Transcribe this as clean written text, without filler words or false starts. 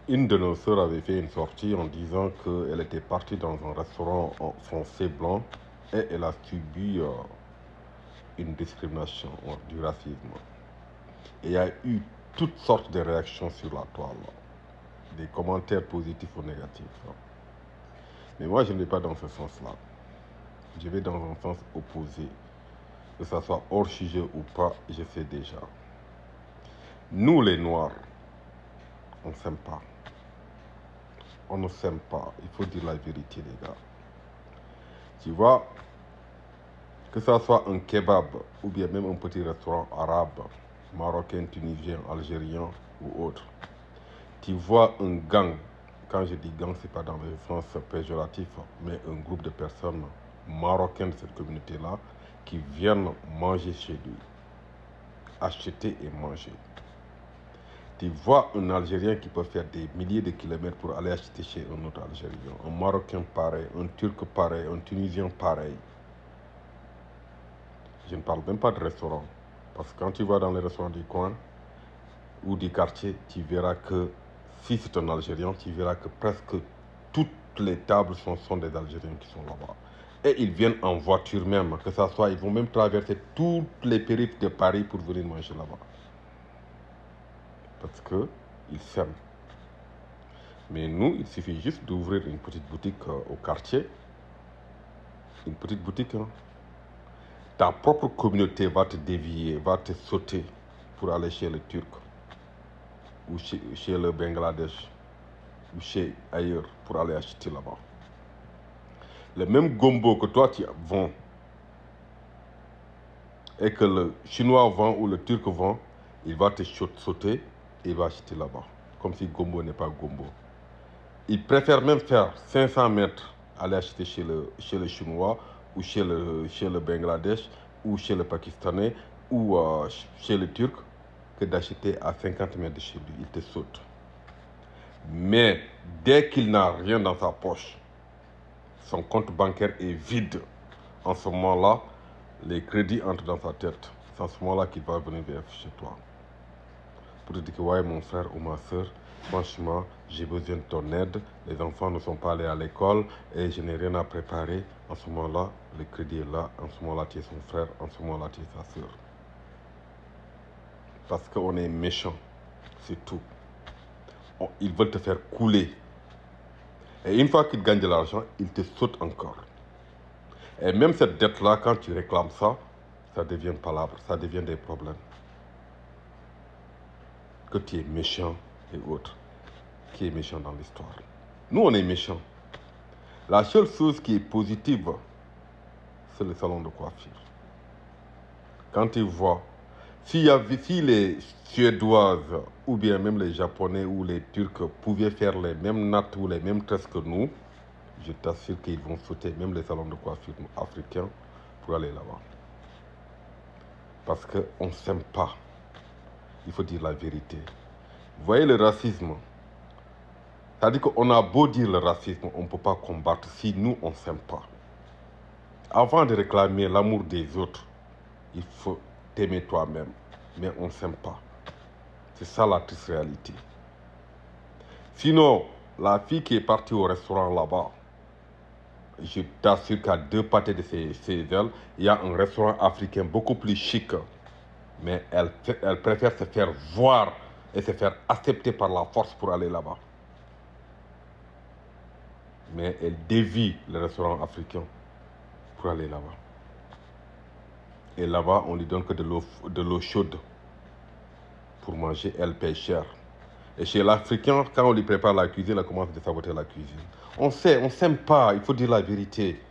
Une de nos sœurs avait fait une sortie en disant qu'elle était partie dans un restaurant français blanc et elle a subi une discrimination, du racisme. Et il y a eu toutes sortes de réactions sur la toile, des commentaires positifs ou négatifs. Mais moi, je ne vais pas dans ce sens-là. Je vais dans un sens opposé. Que ça soit hors sujet ou pas, je sais déjà. Nous, les Noirs, on ne s'aime pas. On ne s'aime pas. Il faut dire la vérité, les gars. Tu vois, que ça soit un kebab ou bien même un petit restaurant arabe, marocain, tunisien, algérien ou autre. Tu vois un gang, quand je dis gang, ce n'est pas dans le sens péjoratif, mais un groupe de personnes marocaines de cette communauté-là qui viennent manger chez lui, acheter et manger. Tu vois un Algérien qui peut faire des milliers de kilomètres pour aller acheter chez un autre Algérien, un Marocain pareil, un Turc pareil, un Tunisien pareil. Je ne parle même pas de restaurant, parce que quand tu vas dans les restaurants du coin ou du quartier, tu verras que si c'est un Algérien, tu verras que presque toutes les tables sont des Algériens qui sont là-bas. Et ils viennent en voiture même, que ça soit, ils vont même traverser toutes les périphes de Paris pour venir manger là-bas. Parce qu'ils s'aiment. Mais nous, il suffit juste d'ouvrir une petite boutique au quartier. Une petite boutique. Hein. Ta propre communauté va te dévier, va te sauter pour aller chez le Turc. Ou chez le Bangladesh. Ou chez ailleurs pour aller acheter là-bas. Le même gombo que toi tu vends et que le Chinois vend ou le Turc vend, il va te sauter et il va acheter là-bas. Comme si gombo n'est pas gombo. Il préfère même faire 500 mètres, aller acheter chez le Chinois ou chez le Bangladesh ou chez le Pakistanais ou chez le Turc que d'acheter à 50 mètres de chez lui. Il te saute. Mais dès qu'il n'a rien dans sa poche, son compte bancaire est vide. En ce moment-là, les crédits entrent dans sa tête. C'est en ce moment-là qu'il va venir chez toi. Pour te dire que, ouais, mon frère ou ma soeur, franchement, j'ai besoin de ton aide. Les enfants ne sont pas allés à l'école et je n'ai rien à préparer. En ce moment-là, le crédit est là. En ce moment-là, tu es son frère. En ce moment-là, tu es sa soeur. Parce qu'on est méchant. C'est tout. Ils veulent te faire couler. Et une fois qu'ils gagnent de l'argent, ils te sautent encore. Et même cette dette-là, quand tu réclames ça, ça devient palabre, ça devient des problèmes. Que tu es méchant et autres. Qui est méchant dans l'histoire? Nous, on est méchants. La seule chose qui est positive, c'est le salon de coiffure. Quand tu vois, si les Suédoises ou bien même les Japonais ou les Turcs pouvaient faire les mêmes nattes ou les mêmes tresses que nous, je t'assure qu'ils vont sauter même les salons de coiffure africains pour aller là-bas. Parce qu'on ne s'aime pas. Il faut dire la vérité. Vous voyez le racisme? C'est-à-dire qu'on a beau dire le racisme, on ne peut pas combattre si nous, on ne s'aime pas. Avant de réclamer l'amour des autres, il faut t'aimer toi-même. Mais on ne s'aime pas. C'est ça la triste réalité. Sinon, la fille qui est partie au restaurant là-bas, je t'assure qu'à 2 pâtés de ses ailes, il y a un restaurant africain beaucoup plus chic. Mais elle préfère se faire voir et se faire accepter par la force pour aller là-bas. Mais elle dévie le restaurant africain pour aller là-bas. Et là-bas, on lui donne que de l'eau chaude pour manger, elle paye cher. Et chez l'Africain, quand on lui prépare la cuisine, elle commence à saboter la cuisine. On sait, on ne s'aime pas, il faut dire la vérité.